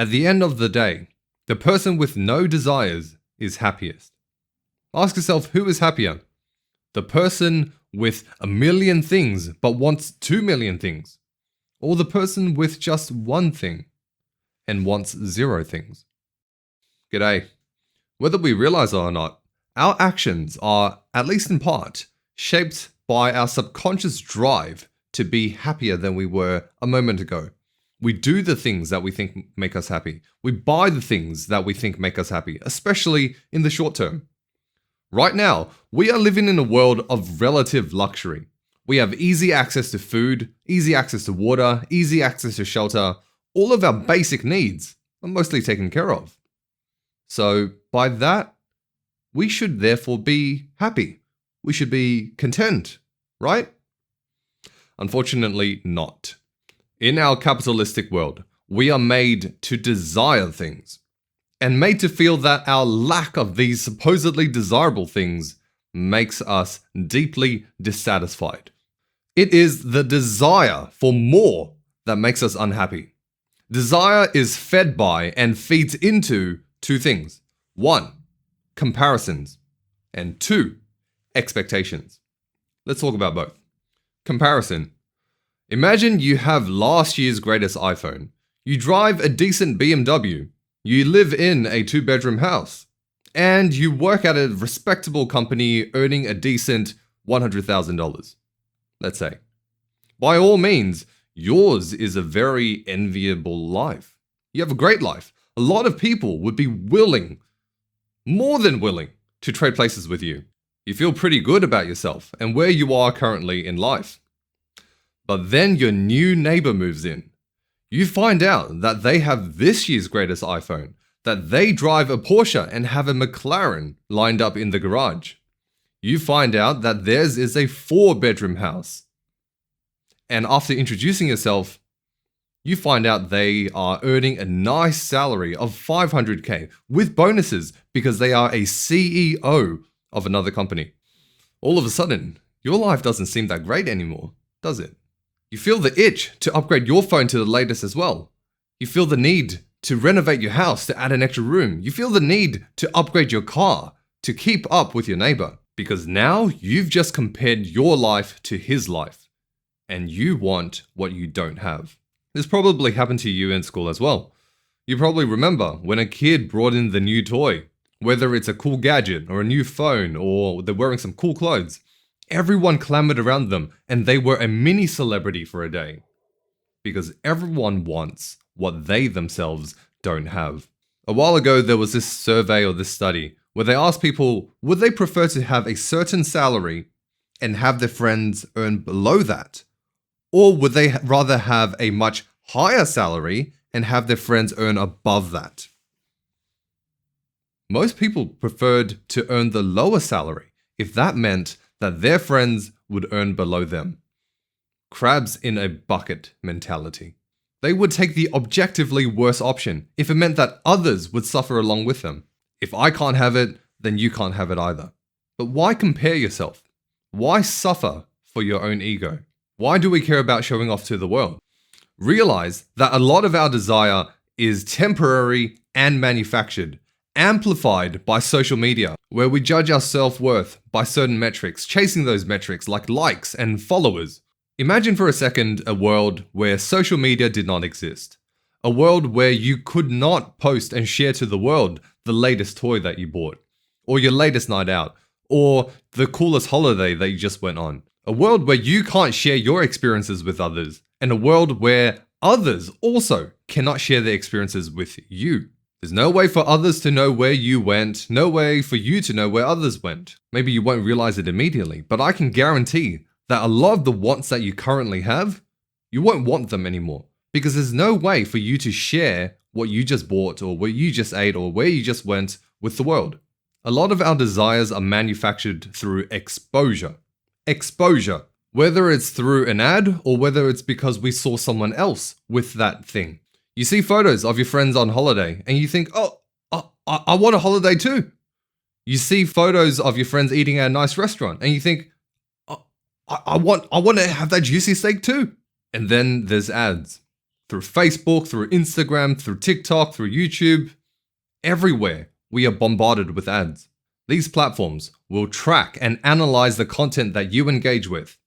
At the end of the day, the person with no desires is happiest. Ask yourself, who is happier? The person with 1,000,000 things but wants 2,000,000 things? Or the person with just one thing and wants 0 things? G'day. Whether we realize it or not, our actions are, at least in part, shaped by our subconscious drive to be happier than we were a moment ago. We do the things that we think make us happy. We buy the things that we think make us happy, especially in the short term. Right now, we are living in a world of relative luxury. We have easy access to food, easy access to water, easy access to shelter. All of our basic needs are mostly taken care of. So, by that, we should therefore be happy. We should be content, right? Unfortunately, not. In our capitalistic world, we are made to desire things, and made to feel that our lack of these supposedly desirable things makes us deeply dissatisfied. It is the desire for more that makes us unhappy. Desire is fed by and feeds into 2 things. 1, comparisons, and 2, expectations. Let's talk about both. Comparison. Imagine you have last year's greatest iPhone. You drive a decent BMW. You live in a 2-bedroom house. And you work at a respectable company earning a decent $100,000. Let's say. By all means, yours is a very enviable life. You have a great life. A lot of people would be willing, more than willing, to trade places with you. You feel pretty good about yourself and where you are currently in life. But then your new neighbor moves in. You find out that they have this year's greatest iPhone, that they drive a Porsche and have a McLaren lined up in the garage. You find out that theirs is a 4-bedroom house. And after introducing yourself, you find out they are earning a nice salary of $500K with bonuses because they are a CEO of another company. All of a sudden, your life doesn't seem that great anymore, does it? You feel the itch to upgrade your phone to the latest as well. You feel the need to renovate your house to add an extra room. You feel the need to upgrade your car to keep up with your neighbor. Because now you've just compared your life to his life. And you want what you don't have. This probably happened to you in school as well. You probably remember when a kid brought in the new toy. Whether it's a cool gadget or a new phone or they're wearing some cool clothes. Everyone clamored around them and they were a mini celebrity for a day. Because everyone wants what they themselves don't have. A while ago, there was this survey or this study where they asked people, would they prefer to have a certain salary and have their friends earn below that? Or would they rather have a much higher salary and have their friends earn above that? Most people preferred to earn the lower salary if that meant that their friends would earn below them. Crabs in a bucket mentality. They would take the objectively worse option if it meant that others would suffer along with them. If I can't have it, then you can't have it either. But why compare yourself? Why suffer for your own ego? Why do we care about showing off to the world? Realize that a lot of our desire is temporary and manufactured, amplified by social media, where we judge our self-worth by certain metrics, chasing those metrics like likes and followers. Imagine for a second a world where social media did not exist. A world where you could not post and share to the world the latest toy that you bought, or your latest night out, or the coolest holiday that you just went on. A world where you can't share your experiences with others, and a world where others also cannot share their experiences with you. There's no way for others to know where you went, no way for you to know where others went. Maybe you won't realize it immediately, but I can guarantee that a lot of the wants that you currently have, you won't want them anymore. Because there's no way for you to share what you just bought or what you just ate or where you just went with the world. A lot of our desires are manufactured through exposure. Exposure. Whether it's through an ad or whether it's because we saw someone else with that thing. You see photos of your friends on holiday and you think, oh, I want a holiday too. You see photos of your friends eating at a nice restaurant and you think, I want to have that juicy steak too. And then there's ads. Through Facebook, through Instagram, through TikTok, through YouTube, everywhere we are bombarded with ads. These platforms will track and analyze the content that you engage with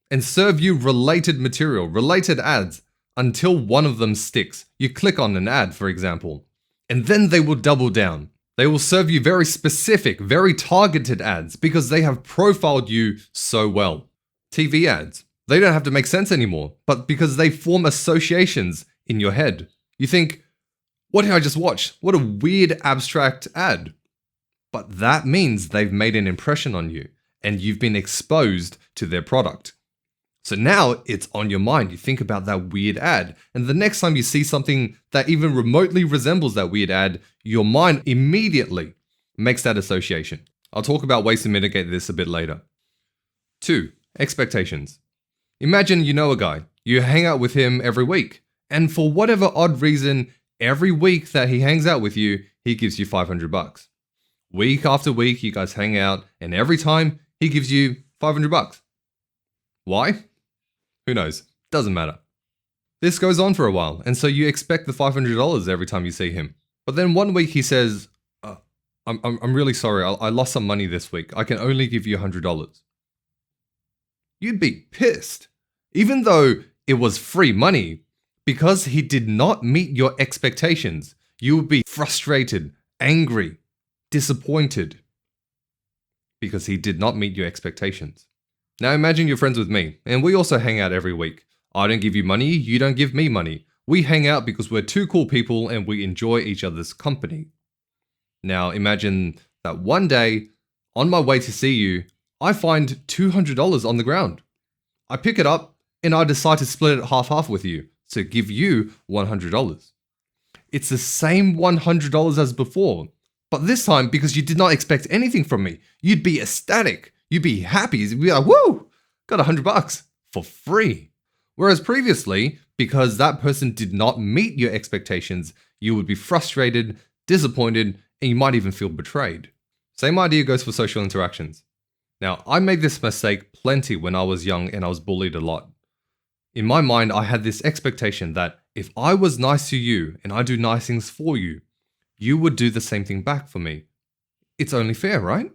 and serve you related material, related ads, until one of them sticks. You click on an ad, for example, and then they will double down. They will serve you very specific, very targeted ads because they have profiled you so well. TV ads, they don't have to make sense anymore, but because they form associations in your head. You think, what did I just watch? What a weird abstract ad. But that means they've made an impression on you and you've been exposed to their product. So now it's on your mind. You think about that weird ad, and the next time you see something that even remotely resembles that weird ad, your mind immediately makes that association. I'll talk about ways to mitigate this a bit later. 2. Expectations. Imagine you know a guy. You hang out with him every week, and for whatever odd reason, every week that he hangs out with you, he gives you $500. Week after week, you guys hang out, and every time he gives you $500. Why? Who knows? Doesn't matter. This goes on for a while, and so you expect the $500 every time you see him. But then one week he says, I'm really sorry, I lost some money this week. I can only give you $100. You'd be pissed. Even though it was free money, because he did not meet your expectations, you would be frustrated, angry, disappointed, because he did not meet your expectations. Now imagine you're friends with me, and we also hang out every week. I don't give you money, you don't give me money. We hang out because we're two cool people and we enjoy each other's company. Now imagine that one day, on my way to see you, I find $200 on the ground. I pick it up and I decide to split it half-half with you, to give you $100. It's the same $100 as before, but this time because you did not expect anything from me, you'd be ecstatic. You'd be happy. You'd be like, woo, got $100 for free. Whereas previously, because that person did not meet your expectations, you would be frustrated, disappointed, and you might even feel betrayed. Same idea goes for social interactions. Now, I made this mistake plenty when I was young and I was bullied a lot. In my mind, I had this expectation that if I was nice to you and I do nice things for you, you would do the same thing back for me. It's only fair, right?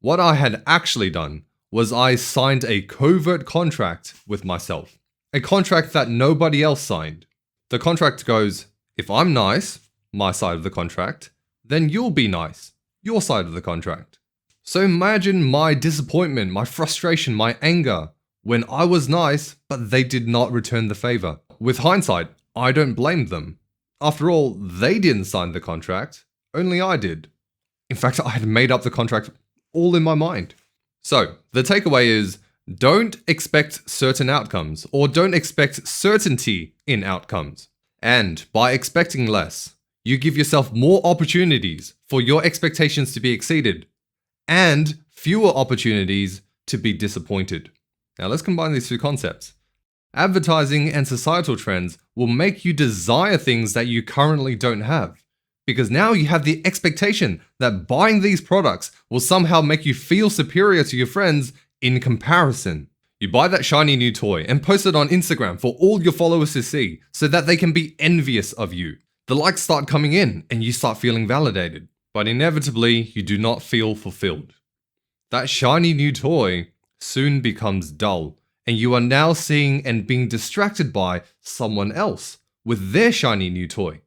What I had actually done was I signed a covert contract with myself, a contract that nobody else signed. The contract goes, if I'm nice, my side of the contract, then you'll be nice, your side of the contract. So imagine my disappointment, my frustration, my anger when I was nice, but they did not return the favor. With hindsight, I don't blame them. After all, they didn't sign the contract, only I did. In fact, I had made up the contract all in my mind. So the takeaway is, don't expect certain outcomes or don't expect certainty in outcomes. And by expecting less, you give yourself more opportunities for your expectations to be exceeded and fewer opportunities to be disappointed. Now let's combine these two concepts. Advertising and societal trends will make you desire things that you currently don't have. Because now you have the expectation that buying these products will somehow make you feel superior to your friends in comparison. You buy that shiny new toy and post it on Instagram for all your followers to see so that they can be envious of you. The likes start coming in and you start feeling validated. But inevitably, you do not feel fulfilled. That shiny new toy soon becomes dull, and you are now seeing and being distracted by someone else with their shiny new toy.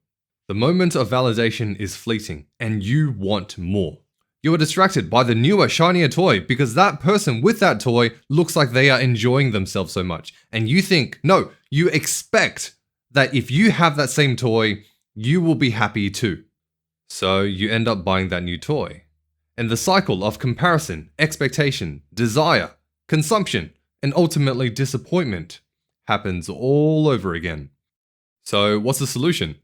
The moment of validation is fleeting, and you want more. You are distracted by the newer, shinier toy because that person with that toy looks like they are enjoying themselves so much. And you think, no, you expect that if you have that same toy, you will be happy too. So you end up buying that new toy. And the cycle of comparison, expectation, desire, consumption, and ultimately disappointment happens all over again. So what's the solution?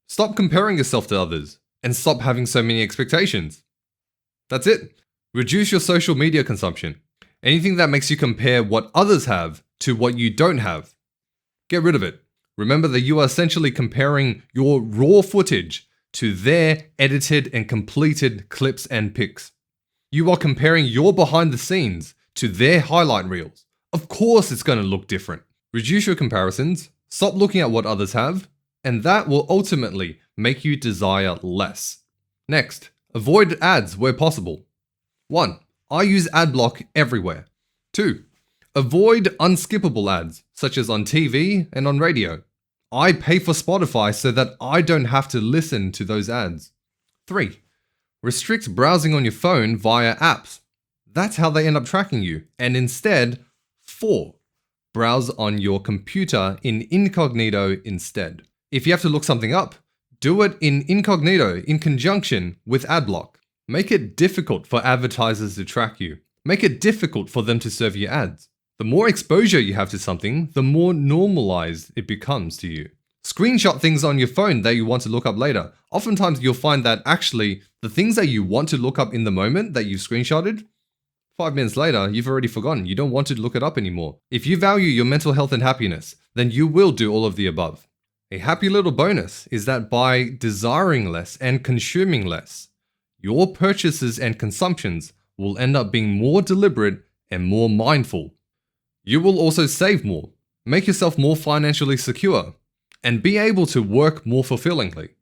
Stop comparing yourself to others and stop having so many expectations. That's it. Reduce your social media consumption. Anything that makes you compare what others have to what you don't have. Get rid of it. Remember that you are essentially comparing your raw footage to their edited and completed clips and pics. You are comparing your behind the scenes to their highlight reels. Of course it's going to look different. Reduce your comparisons, Stop looking at what others have, and that will ultimately make you desire less. Next, avoid ads where possible. 1. I use ad block everywhere. 2. Avoid unskippable ads, such as on TV and on radio. I pay for Spotify so that I don't have to listen to those ads. 3. Restrict browsing on your phone via apps. That's how they end up tracking you. And instead, 4. Browse on your computer in incognito instead. If you have to look something up, do it in incognito in conjunction with adblock. Make it difficult for advertisers to track you. Make it difficult for them to serve you ads. The more exposure you have to something, the more normalized it becomes to you. Screenshot things on your phone that you want to look up later. Oftentimes you'll find that actually the things that you want to look up in the moment that you've screenshotted, 5 minutes later, you've already forgotten. You don't want to look it up anymore. If you value your mental health and happiness, then you will do all of the above. A happy little bonus is that by desiring less and consuming less, your purchases and consumptions will end up being more deliberate and more mindful. You will also save more, make yourself more financially secure, and be able to work more fulfillingly.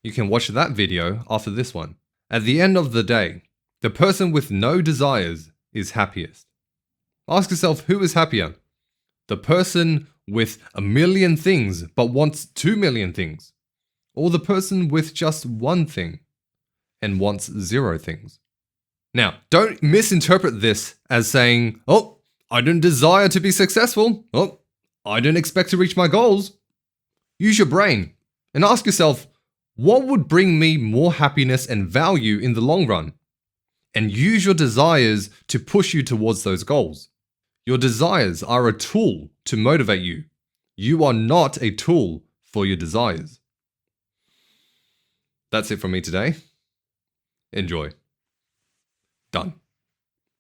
You can watch that video after this one. At the end of the day, the person with no desires is happiest. Ask yourself, who is happier? The person with 1 million things but wants 2 million things? Or the person with just one thing and wants 0 things? Now, don't misinterpret this as saying, oh, I don't desire to be successful. Oh, I don't expect to reach my goals. Use your brain and ask yourself, what would bring me more happiness and value in the long run? And use your desires to push you towards those goals. Your desires are a tool to motivate you. You are not a tool for your desires. That's it from me today. Enjoy. Done.